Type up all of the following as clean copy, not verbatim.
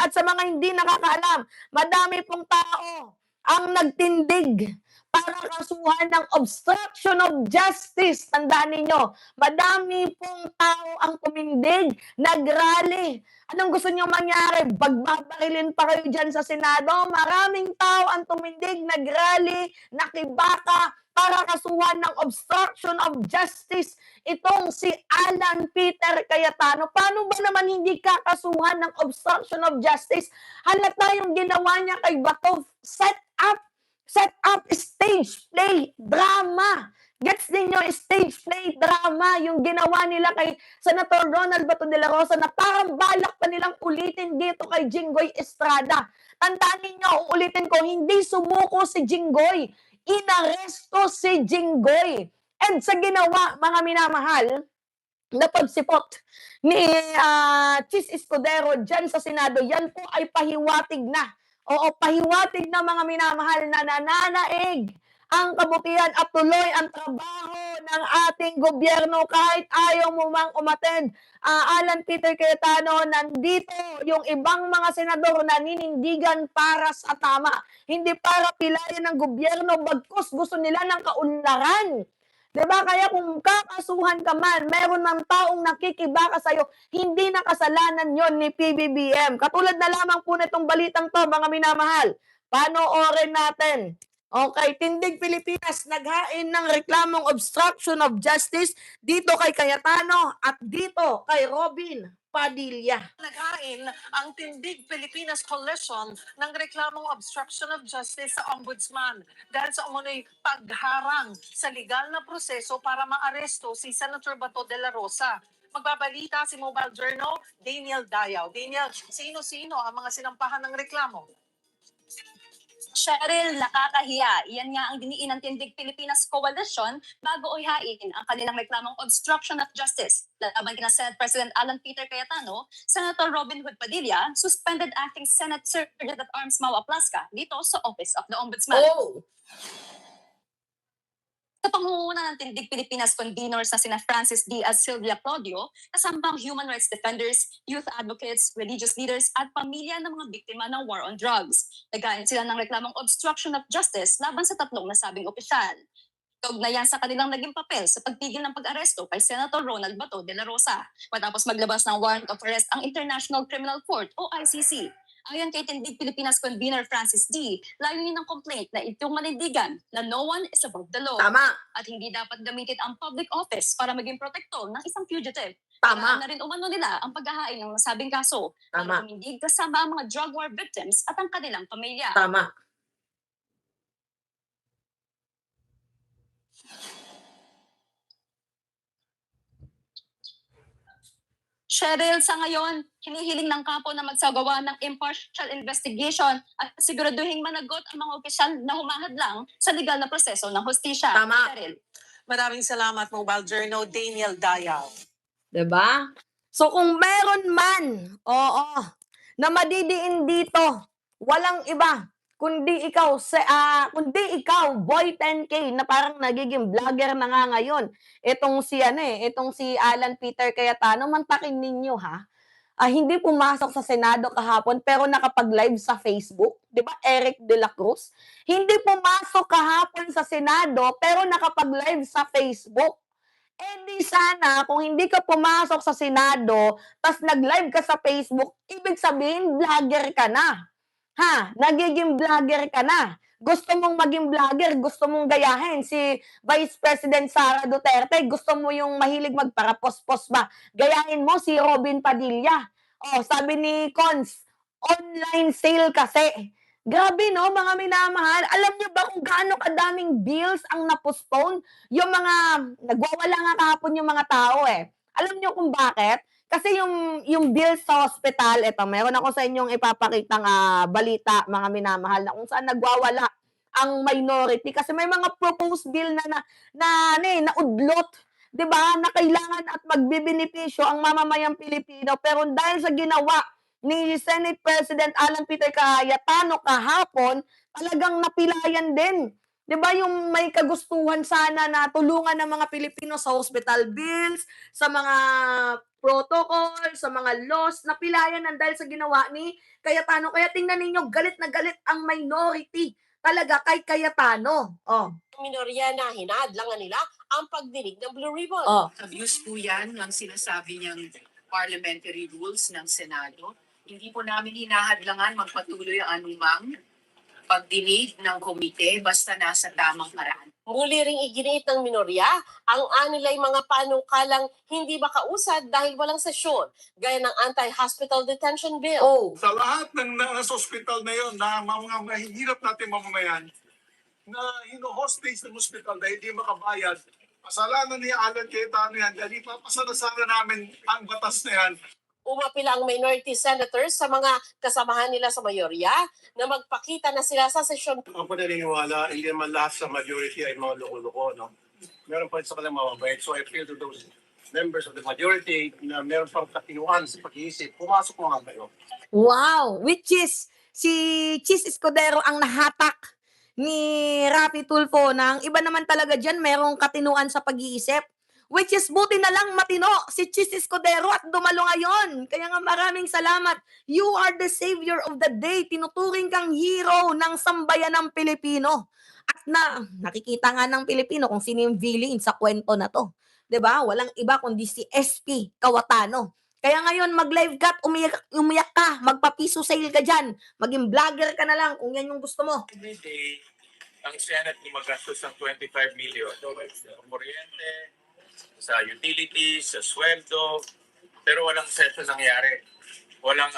at sa mga hindi nakakaalam, madami pong tao ang nagtindig para kasuhan ng obstruction of justice. Tandaan ninyo, madami pong tao ang tumindig, nagrally. Anong gusto niyo mangyari? Bagbabarilin pa kayo dyan sa Senado? Maraming tao ang tumindig, nagrally, nakibaka, para kasuhan ng obstruction of justice itong si Alan Peter Cayetano. Paano ba naman hindi kakasuhan ng obstruction of justice? Halata yung ginawa niya kay Bato, set up stage play, drama. Gets ninyo, stage play, drama, yung ginawa nila kay Senator Ronald Bato de la Rosa na parang balak pa nilang ulitin dito kay Jinggoy Estrada. Tandaan ninyo, uulitin ko, hindi sumuko si Jinggoy. Inaresto si Jinggoy. And sa ginawa, mga minamahal, na pagsipot ni Chis Escudero dyan sa Senado, yan po ay pahiwatig na. Oo, pahiwatig na mga minamahal na nananaig ang kabutihan at tuloy ang trabaho ng ating gobyerno kahit ayaw mo mang umattend. Alan Peter Cayetano, nandito yung ibang mga senador na ninindigan para sa tama. Hindi para pilayan ng gobyerno, bagkus gusto nila ng kaunlaran. Diba? Kaya kung kakasuhan ka man, meron ng taong nakikibaka sa'yo, hindi na kasalanan yon ni PBBM. Katulad na lamang po nitong balitang to, mga minamahal. Panoorin natin. Okay, Tindig Pilipinas, naghain ng reklamong obstruction of justice dito kay Cayetano at dito kay Robin Padilla. Naghain ang Tindig Pilipinas Coalition ng reklamong obstruction of justice sa Ombudsman dahil sa umunoy pagharang sa legal na proseso para maaresto si Senator Bato de la Rosa. Magbabalita si Mobile Journal, Daniel Dayaw. Daniel, sino-sino ang mga sinampahan ng reklamo? Cheryl, nakakahiya. Iyan nga ang diniin ng Tindig Pilipinas Coalition bago ihain ang kanilang reklamong obstruction of justice laban kina Senate President Alan Peter Cayetano, Senator Robin Hood Padilla, suspended acting Senate Sergeant at Arms Mau Aplasca dito sa Office of the Ombudsman. Oh! Sa pangunguna ng Tindig Pilipinas conveners na sina Francis Diaz Silvia Claudio, kasama ang human rights defenders, youth advocates, religious leaders at pamilya ng mga biktima ng war on drugs. Naghain sila ng reklamong obstruction of justice laban sa tatlong nasabing opisyal. Kaugnayan sa kanilang naging papel sa pagpigil ng pag-aresto kay Senator Ronald Bato de la Rosa matapos maglabas ng warrant of arrest ang International Criminal Court o ICC. Ayon kay Tindig Pilipinas convener Francis D., layunin ng complaint na itong manindigan na no one is above the law. Tama. At hindi dapat gamitin ang public office para maging protektor ng isang fugitive. Tama. Na rin umano nila ang paghahain ng nasabing kaso. Tama. Para tumindig kasama ang mga drug war victims at ang kanilang pamilya. Tama. Cheryl, sa ngayon, hinihiling ng kampo na magsagawa ng impartial investigation at siguraduhin managot ang mga opisyal na humahad lang sa legal na proseso ng hustisya. Tama. Cheryl. Maraming salamat, Mobile Journal, Daniel Dayaw. Diba? So kung meron man, na madidiin dito, walang iba, kundi ikaw, Boy 10K, na parang nagiging vlogger na nga ngayon. Itong si Alan Peter Cayetano, mantakin ninyo ha. Hindi pumasok sa Senado kahapon pero nakapag-live sa Facebook, 'di ba? Eric de la Cruz. Hindi pumasok kahapon sa Senado pero nakapag-live sa Facebook. Di sana kung hindi ka pumasok sa Senado, tas nag-live ka sa Facebook, ibig sabihin vlogger ka na. Nagiging vlogger ka na. Gusto mong maging vlogger, gusto mong gayahin si Vice President Sara Duterte, gusto mo yung mahilig magparapos-pos ba? Gayahin mo si Robin Padilla. Sabi ni Cons, online sale kasi. Grabe no, mga minamahal. Alam niyo ba kung gaano kadaming bills ang na-postpone? Yung mga, nagwawala nga kahapon yung mga tao eh. Alam niyo kung bakit? Kasi yung bills sa hospital, meron ako sa inyong ipapakitang balita, mga minamahal, na kung saan nagwawala ang minority. Kasi may mga proposed bill na udlot, 'di ba? Na kailangan at magbibenepisyo ang mamamayang Pilipino. Pero dahil sa ginawa ni Senate President Alan Peter Cayetano kahapon, talagang napilayan din. 'Di ba yung may kagustuhan sana na tulungan ng mga Pilipino sa hospital bills, sa mga protocol, sa mga laws, napilayan ng dahil sa ginawa ni Cayetano. Kaya tingnan ninyo, galit na galit ang minority talaga kay Cayetano. Oh, Minorya na hinahadlangan nila ang pagdinig ng Blue Ribbon. oh. Abuse po yan ng sinasabi niyang parliamentary rules ng Senado. Hindi po namin hinahadlangan magpatuloy ang anumang pagdinig ng komite basta nasa tamang paraan. Muli ring iginiit ng minorya ang anilay mga panukalang hindi makausad dahil walang sesyon, gaya ng anti-hospital detention bill. Oh, Sa lahat ng nasa ospital na yon na mga mahihirap natin mamamayan na hino-hostage ng ospital dahil hindi makabayad, kasalanan ni Alan Cayetano yan dahil ipapasarasara namin ang batas na yan. Umapila ang minority senators sa mga kasamahan nila sa mayorya na magpakita na sila sa sesyon. Ako naniniwala, hindi naman lahat sa majority ay mga loko-loko, no? Meron pa rin sa kanilang mababait. So I feel to those members of the majority na meron pang katinuan sa pag-iisip, pumasok mo nga kayo. wow! Which is, si Chis Escudero ang nahatak ni Raffy Tulfo na ang iba naman talaga dyan merong katinuan sa pag-iisip. Which is, buti na lang matino si Chis Escudero at dumalo ngayon. Kaya nga maraming salamat. You are the savior of the day. Tinuturing kang hero ng sambayan ng Pilipino. At nakikita nga ng Pilipino kung sino yung villain sa kwento na to. 'Di ba? Walang iba kundi si SP Cayetano. Kaya ngayon, mag-live ka at umiyak ka, magpapiso sale ka dyan, maging vlogger ka na lang kung yan yung gusto mo. Every day, ang Senate gumagastos ng 25 million. Sa kuryente, sa utilities, sa sweldo, pero walang session nangyari. Walang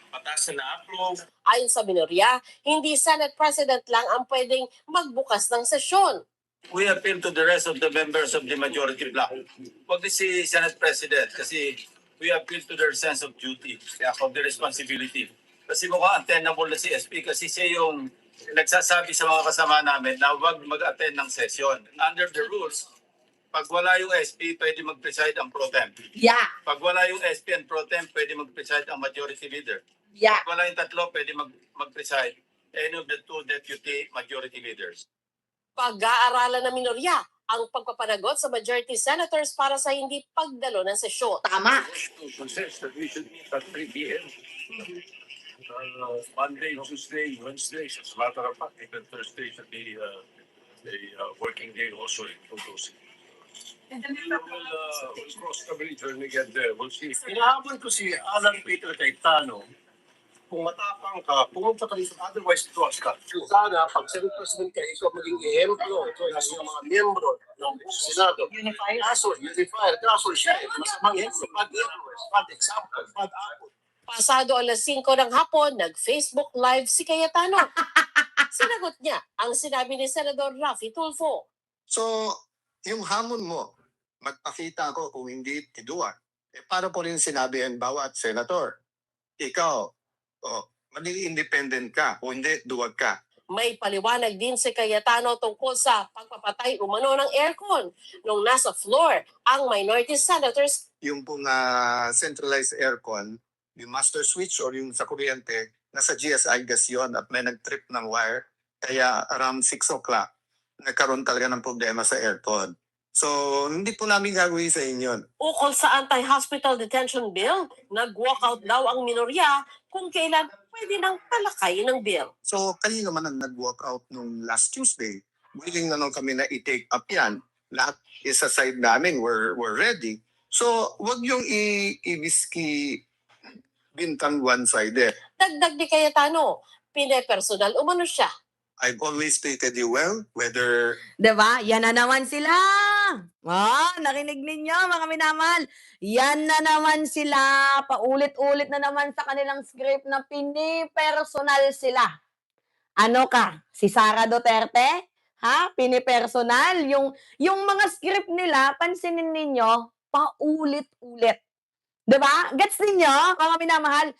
patas na na-approve. Ayon sa minorya, hindi Senate President lang ang pwedeng magbukas ng sesyon. We appeal to the rest of the members of the majority bloc. Huwag din si Senate President kasi we appeal to their sense of duty, of the responsibility. Kasi mukhang untenable na si SP kasi siya yung nagsasabi sa mga kasama namin na huwag mag-attend ng session. Under the rules, pag wala yung SP, pwede mag-preside ang pro temp. Yeah, Pag wala yung SP and pro temp, pwede mag-preside ang majority leader. yeah. Pag wala yung tatlo, pwede mag-preside any of the two deputy majority leaders. Pag-aaralan ng minorya ang pagpapanagot sa majority senators para sa hindi pagdalo ng sesyon. Tama. Consensus that we should meet at 3 p.m. Monday, Tuesday, Wednesday. As a matter of fact, even Thursday should be a working day also in Togosi. We'll cross the bridge when we get there. We'll see. Hinahabol ko si Alan Peter Cayetano, kung matapang ka, pumunta ka dito, otherwise trust ka. Sana, pag Senate President ka, ikaw maging ehemplo, ito sa mga miyembro ng Senado. Kaso, unifier. Kaso siya, masamang ehemplo. Bad example, bad apple. Pasado alas 5 ng hapon, nag-Facebook Live si Cayetano. Sinagot niya ang sinabi ni Senador Raffy Tulfo. So, yung hamon mo, magpakita ako kung hindi tiduan. Para po rin sinabi ang bawat senator, ikaw, maging independent ka, o hindi, duwag ka. May paliwanag din si Cayetano tungkol sa pagpapatay umano ng aircon nung nasa floor ang minority senators. Yung pong centralized aircon, yung master switch or yung sa kuryente, nasa GSI gas yun at may nag-trip ng wire. Kaya around 6 o'clock, nagkaroon talaga ng problema sa aircon. So, hindi po namin gagawin sa inyo. Ukol sa anti-hospital detention bill, nag-walkout daw ang minorya kung kailan pwede nang talakayin ng bill. So, kanino man ang nag-walk out nung last Tuesday, willing na nung kami na i-take up yan. Lahat isa side namin, we're ready. So, wag yung i-whiskey bintang one-sided. Dagdag ni Cayetano, pine-personal umano siya. I've always treated you well, whether 'Di ba? Yan na naman sila. Narinig ninyo mga minamahal. Yan na naman sila. Paulit-ulit na naman sa kanilang script na pinipersonal sila. Ano ka? Si Sara Duterte? Ha? Pinipersonal? Yung mga script nila, pansinin ninyo, paulit-ulit. 'Di ba? Gets ninyo, mga minamahal?